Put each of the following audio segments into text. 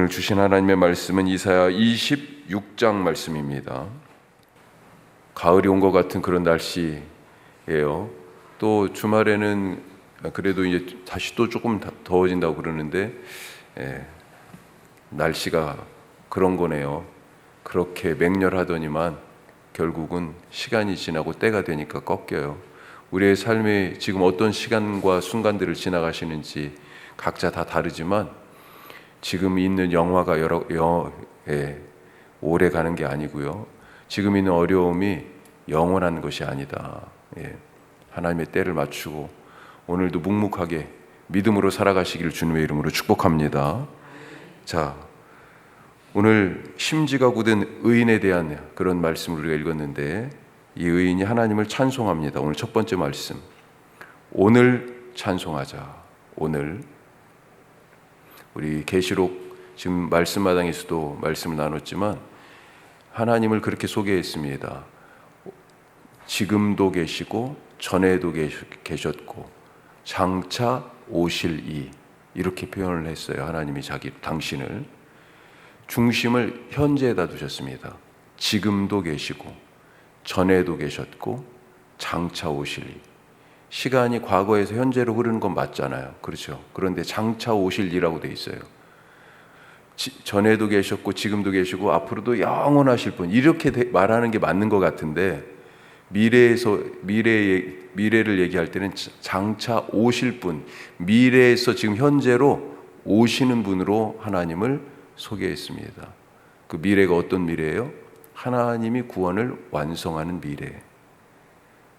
오늘 주신 하나님의 말씀은 이사야 26장 말씀입니다. 가을이 온 것 같은 그런 날씨예요. 또 주말에는 그래도 이제 다시 또 조금 더워진다고 그러는데 날씨가 그런 거네요. 그렇게 맹렬하더니만 결국은 시간이 지나고 때가 되니까 꺾여요. 우리의 삶이 지금 어떤 시간과 순간들을 지나가시는지 각자 다 다르지만 지금 있는 영화가 오래 가는 게 아니고요. 지금 있는 어려움이 영원한 것이 아니다. 하나님의 때를 맞추고 오늘도 묵묵하게 믿음으로 살아가시기를 주님의 이름으로 축복합니다. 자, 오늘 심지가 굳은 의인에 대한 그런 말씀을 우리가 읽었는데 이 의인이 하나님을 찬송합니다. 오늘 첫 번째 말씀, 오늘 찬송하자. 오늘 우리 계시록 지금 말씀마당에서도 말씀을 나눴지만 하나님을 그렇게 소개했습니다. 지금도 계시고 전에도 계셨고 장차 오실 이, 이렇게 표현을 했어요. 하나님이 당신을 중심을 현재에다 두셨습니다. 지금도 계시고 전에도 계셨고 장차 오실 이. 시간이 과거에서 현재로 흐르는 건 맞잖아요. 그렇죠? 그런데 장차 오실 이라고 돼 있어요. 전에도 계셨고 지금도 계시고 앞으로도 영원하실 분, 이렇게 말하는 게 맞는 것 같은데 미래를 얘기할 때는 장차 오실 분, 미래에서 지금 현재로 오시는 분으로 하나님을 소개했습니다. 그 미래가 어떤 미래예요? 하나님이 구원을 완성하는 미래.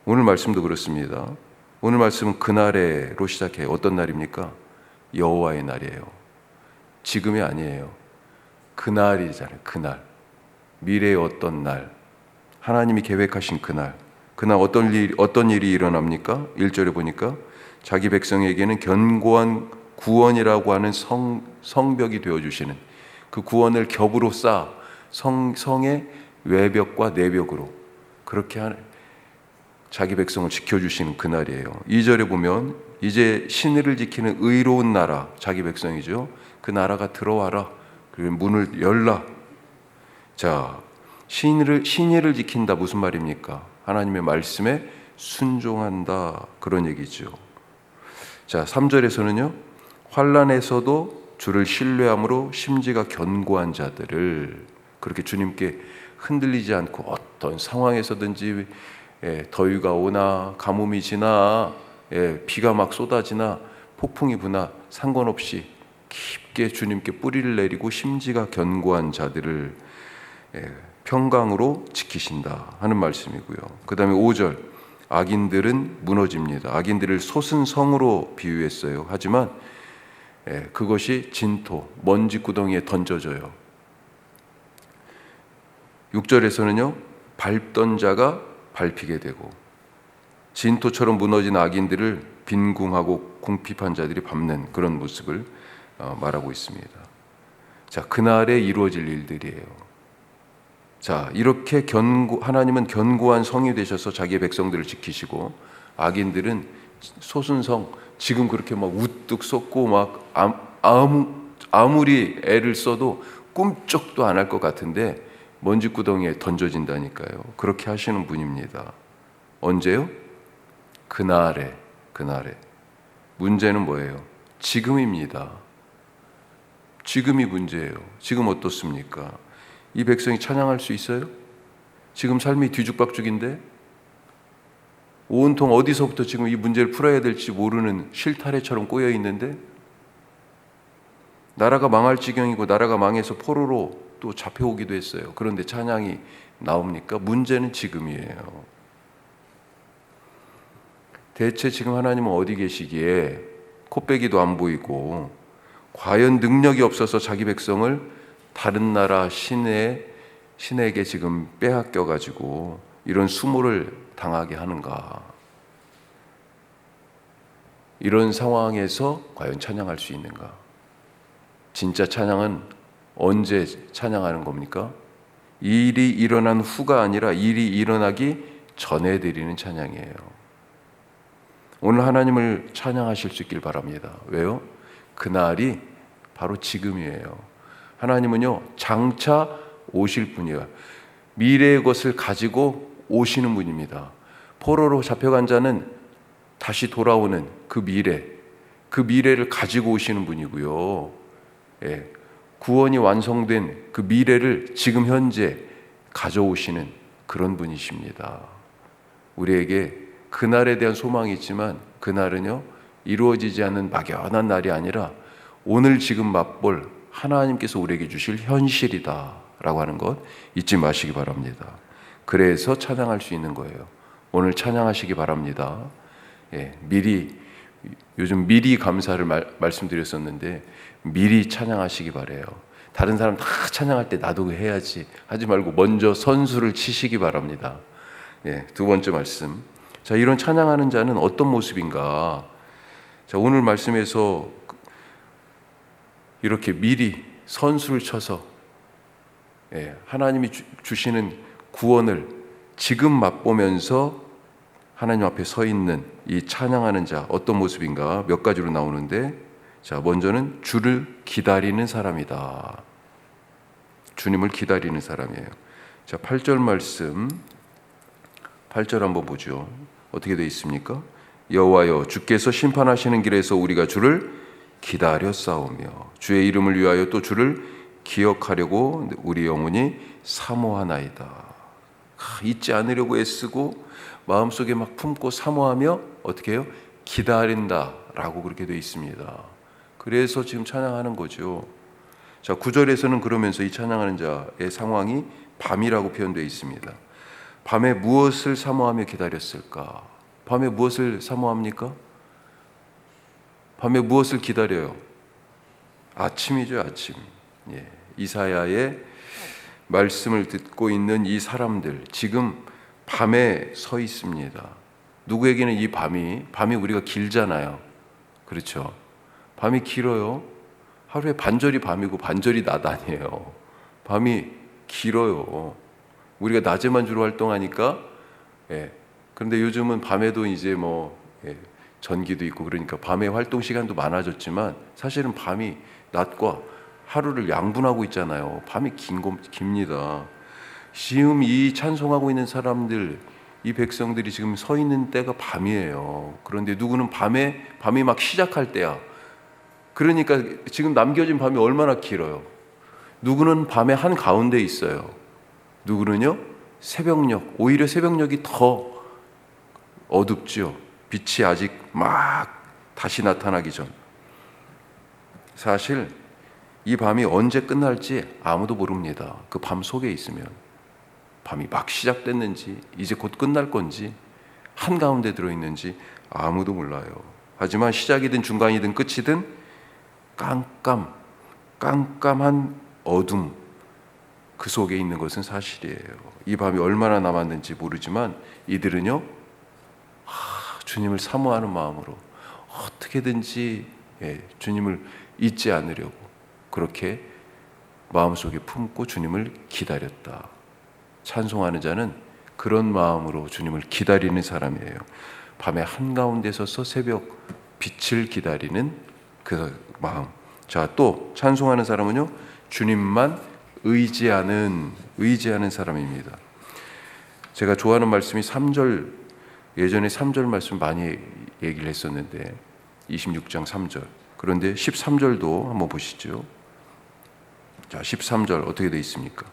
오늘 말씀도 그렇습니다. 오늘 말씀은 그날에로 시작해요. 어떤 날입니까? 여호와의 날이에요. 지금이 아니에요. 그날이잖아요. 그날. 미래의 어떤 날. 하나님이 계획하신 그날. 그날 어떤 일이 일어납니까? 1절에 보니까 자기 백성에게는 견고한 구원이라고 하는 성벽이 되어주시는, 그 구원을 겹으로 쌓아 성의 외벽과 내벽으로 그렇게 자기 백성을 지켜주시는 그날이에요. 2절에 보면 이제 신의를 지키는 의로운 나라, 자기 백성이죠. 그 나라가 들어와라. 그리고 문을 열라. 자, 신의를 지킨다 무슨 말입니까? 하나님의 말씀에 순종한다, 그런 얘기죠. 자, 3절에서는요. 환난에서도 주를 신뢰함으로 심지가 견고한 자들을, 그렇게 주님께 흔들리지 않고 어떤 상황에서든지 더위가 오나 가뭄이 지나 비가 막 쏟아지나 폭풍이 부나 상관없이 깊게 주님께 뿌리를 내리고 심지가 견고한 자들을 평강으로 지키신다 하는 말씀이고요. 그 다음에 5절, 악인들은 무너집니다. 악인들을 솟은 성으로 비유했어요. 하지만 그것이 진토, 먼지 구덩이에 던져져요. 6절에서는요, 밟던 자가 밟히게 되고 진토처럼 무너진 악인들을 빈궁하고 궁핍한 자들이 밟는 그런 모습을 말하고 있습니다. 자, 그날에 이루어질 일들이에요. 자, 이렇게 하나님은 견고한 성이 되셔서 자기의 백성들을 지키시고 악인들은 솟은 성, 지금 그렇게 막 우뚝 솟고 막 아무리 애를 써도 꿈쩍도 안 할 것 같은데 먼지 구덩이에 던져진다니까요. 그렇게 하시는 분입니다. 언제요? 그날에. 문제는 뭐예요? 지금입니다. 지금이 문제예요. 지금 어떻습니까? 이 백성이 찬양할 수 있어요? 지금 삶이 뒤죽박죽인데 온통 어디서부터 지금 이 문제를 풀어야 될지 모르는 실타래처럼 꼬여 있는데 나라가 망할 지경이고 나라가 망해서 포로로 또 잡혀오기도 했어요. 그런데 찬양이 나옵니까? 문제는 지금이에요. 대체 지금 하나님은 어디 계시기에 코빼기도 안 보이고 과연 능력이 없어서 자기 백성을 다른 나라 신에게 지금 빼앗겨가지고 이런 수모를 당하게 하는가? 이런 상황에서 과연 찬양할 수 있는가? 진짜 찬양은 언제 찬양하는 겁니까? 일이 일어난 후가 아니라 일이 일어나기 전에 드리는 찬양이에요. 오늘 하나님을 찬양하실 수 있길 바랍니다. 왜요? 그날이 바로 지금이에요. 하나님은요, 장차 오실 분이에요. 미래의 것을 가지고 오시는 분입니다. 포로로 잡혀간 자는 다시 돌아오는 그 미래를 가지고 오시는 분이고요. 예, 구원이 완성된 그 미래를 지금 현재 가져오시는 그런 분이십니다. 우리에게 그날에 대한 소망이 있지만 그날은요, 이루어지지 않는 막연한 날이 아니라 오늘 지금 맛볼 하나님께서 우리에게 주실 현실이다 라고 하는 것 잊지 마시기 바랍니다. 그래서 찬양할 수 있는 거예요. 오늘 찬양하시기 바랍니다. 예, 요즘 미리 감사를 말씀드렸었는데 미리 찬양하시기 바래요. 다른 사람 다 찬양할 때 나도 해야지 하지 말고 먼저 선수를 치시기 바랍니다. 예, 두 번째 말씀. 자, 이런 찬양하는 자는 어떤 모습인가? 자, 오늘 말씀에서 이렇게 미리 선수를 쳐서 하나님이 주시는 구원을 지금 맛보면서 하나님 앞에 서 있는 이 찬양하는 자 어떤 모습인가 몇 가지로 나오는데, 자, 먼저는 주를 기다리는 사람이다. 주님을 기다리는 사람이에요. 자, 8절 말씀 8절 한번 보죠. 어떻게 되어 있습니까? 여호와여, 주께서 심판하시는 길에서 우리가 주를 기다렸사오며 주의 이름을 위하여 또 주를 기억하려고 우리 영혼이 사모하나이다. 잊지 않으려고 애쓰고 마음속에 막 품고 사모하며 어떻게 해요? 기다린다라고 그렇게 되어 있습니다. 그래서 지금 찬양하는 거죠. 자, 9절에서는 그러면서 이 찬양하는 자의 상황이 밤이라고 표현되어 있습니다. 밤에 무엇을 사모하며 기다렸을까? 밤에 무엇을 사모합니까? 밤에 무엇을 기다려요? 아침이죠, 아침. 예, 이사야의 말씀을 듣고 있는 이 사람들 지금 밤에 서 있습니다. 누구에게는 이 밤이 우리가 길잖아요. 그렇죠? 밤이 길어요. 하루에 반절이 밤이고 반절이 낮 아니에요. 밤이 길어요. 우리가 낮에만 주로 활동하니까. 예. 그런데 요즘은 밤에도 이제 전기도 있고 그러니까 밤에 활동 시간도 많아졌지만 사실은 밤이 낮과 하루를 양분하고 있잖아요. 밤이 깁니다. 지금 이 찬송하고 있는 사람들, 이 백성들이 지금 서 있는 때가 밤이에요. 그런데 누구는 밤이 막 시작할 때야. 그러니까 지금 남겨진 밤이 얼마나 길어요. 누구는 밤의 한 가운데 있어요. 누구는요, 새벽녘, 오히려 새벽녘이 더 어둡죠. 빛이 아직 막 다시 나타나기 전. 사실 이 밤이 언제 끝날지 아무도 모릅니다. 그 밤 속에 있으면 밤이 막 시작됐는지 이제 곧 끝날 건지 한가운데 들어있는지 아무도 몰라요. 하지만 시작이든 중간이든 끝이든 깜깜한 어둠, 그 속에 있는 것은 사실이에요. 이 밤이 얼마나 남았는지 모르지만 이들은요, 주님을 사모하는 마음으로 어떻게든지 주님을 잊지 않으려고 그렇게 마음속에 품고 주님을 기다렸다. 찬송하는 자는 그런 마음으로 주님을 기다리는 사람이에요. 밤의 한가운데 서서 새벽 빛을 기다리는 그 마음. 자, 또 찬송하는 사람은요, 주님만 의지하는 사람입니다. 제가 좋아하는 말씀이 3절, 예전에 3절 말씀 많이 얘기를 했었는데 26장 3절. 그런데 13절도 한번 보시죠. 자, 13절 어떻게 되어 있습니까?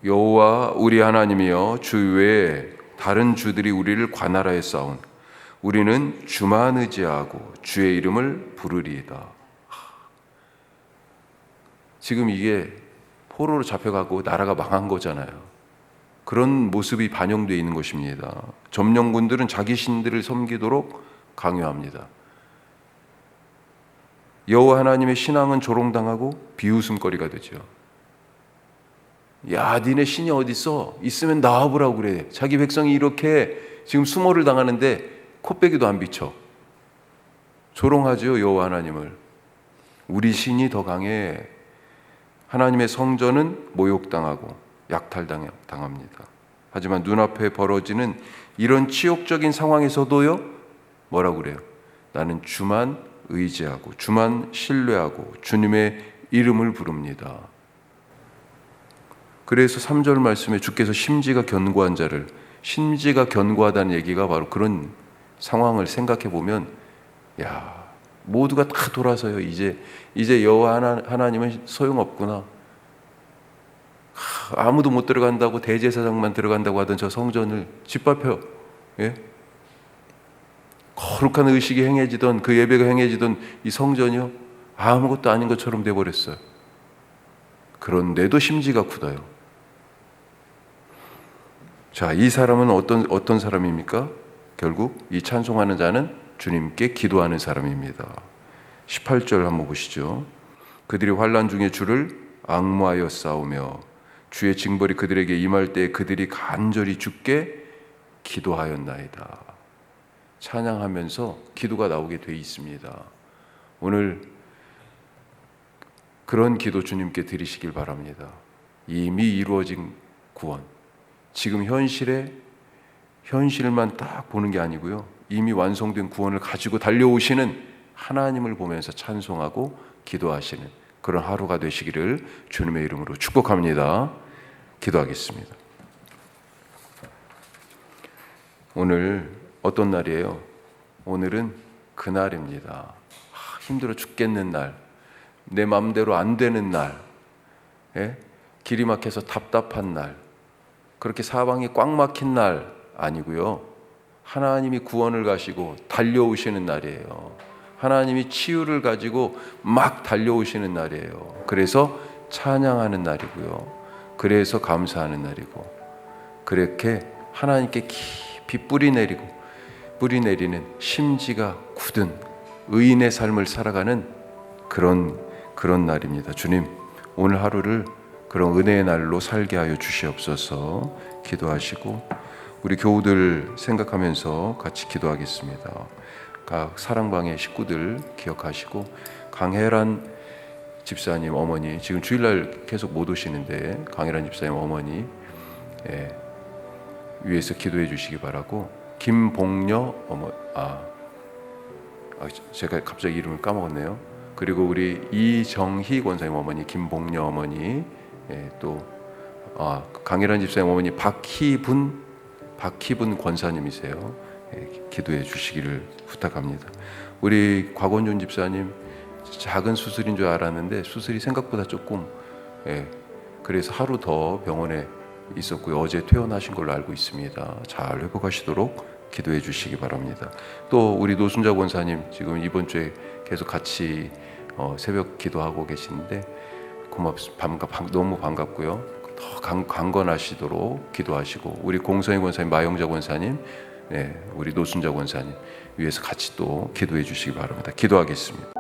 여호와 우리 하나님이여, 주 외에 다른 주들이 우리를 관할하여 싸운 우리는 주만 의지하고 주의 이름을 부르리이다. 지금 이게 포로로 잡혀가고 나라가 망한 거잖아요. 그런 모습이 반영되어 있는 것입니다. 점령군들은 자기 신들을 섬기도록 강요합니다. 여호와 하나님의 신앙은 조롱당하고 비웃음거리가 되죠. 야, 니네 신이 어디 있어? 있으면 나와보라고 그래. 자기 백성이 이렇게 지금 수모를 당하는데 코빼기도 안 비춰. 조롱하죠, 여호와 하나님을. 우리 신이 더 강해. 하나님의 성전은 모욕당하고 약탈당합니다. 하지만 눈앞에 벌어지는 이런 치욕적인 상황에서도요, 뭐라고 그래요? 나는 주만 의지하고 주만 신뢰하고 주님의 이름을 부릅니다. 그래서 3절 말씀에 주께서 심지가 견고한 자를, 심지가 견고하다는 얘기가 바로 그런 상황을 생각해 보면, 야, 모두가 다 돌아서요. 이제 여호와 하나님은 소용없구나. 아무도 못 들어간다고, 대제사장만 들어간다고 하던 저 성전을 짓밟혀, 예? 거룩한 의식이 행해지던, 그 예배가 행해지던 이 성전이요, 아무것도 아닌 것처럼 돼버렸어요. 그런데도 심지가 굳어요. 자, 이 사람은 어떤 사람입니까? 결국 이 찬송하는 자는 주님께 기도하는 사람입니다. 18절 한번 보시죠. 그들이 환난 중에 주를 앙모하여 싸우며 주의 징벌이 그들에게 임할 때 그들이 간절히 주께 기도하였나이다. 찬양하면서 기도가 나오게 돼 있습니다. 오늘 그런 기도 주님께 드리시길 바랍니다. 이미 이루어진 구원, 지금 현실만 딱 보는 게 아니고요, 이미 완성된 구원을 가지고 달려오시는 하나님을 보면서 찬송하고 기도하시는 그런 하루가 되시기를 주님의 이름으로 축복합니다. 기도하겠습니다. 오늘 어떤 날이에요? 오늘은 그날입니다. 힘들어 죽겠는 날, 내 마음대로 안 되는 날, 예? 길이 막혀서 답답한 날, 그렇게 사방이 꽉 막힌 날 아니고요, 하나님이 구원을 가시고 달려오시는 날이에요. 하나님이 치유를 가지고 막 달려오시는 날이에요. 그래서 찬양하는 날이고요, 그래서 감사하는 날이고, 그렇게 하나님께 깊이 뿌리 내리는 심지가 굳은 의인의 삶을 살아가는 그런 날입니다. 주님, 오늘 하루를 그런 은혜의 날로 살게 하여 주시옵소서. 기도하시고 우리 교우들 생각하면서 같이 기도하겠습니다. 각 사랑방의 식구들 기억하시고, 강혜란 집사님 어머니, 지금 주일날 계속 못 오시는데 강혜란 집사님 어머니 위해서 기도해 주시기 바라고, 김봉녀 제가 갑자기 이름을 까먹었네요. 그리고 우리 이정희 권사님 어머니, 김봉녀 어머니, 또 강혜란 집사님 어머니 박희분 권사님이세요. 기도해 주시기를 부탁합니다. 우리 곽원준 집사님, 작은 수술인 줄 알았는데 수술이 생각보다 조금, 그래서 하루 더 병원에 있었고요. 어제 퇴원하신 걸로 알고 있습니다. 잘 회복하시도록 기도해 주시기 바랍니다. 또 우리 노순자 권사님, 지금 이번 주에 계속 같이 새벽 기도하고 계시는데 너무 반갑고요. 더 강건하시도록 기도하시고, 우리 공성희 권사님, 마영자 권사님, 우리 노순자 권사님 위해서 같이 또 기도해 주시기 바랍니다. 기도하겠습니다.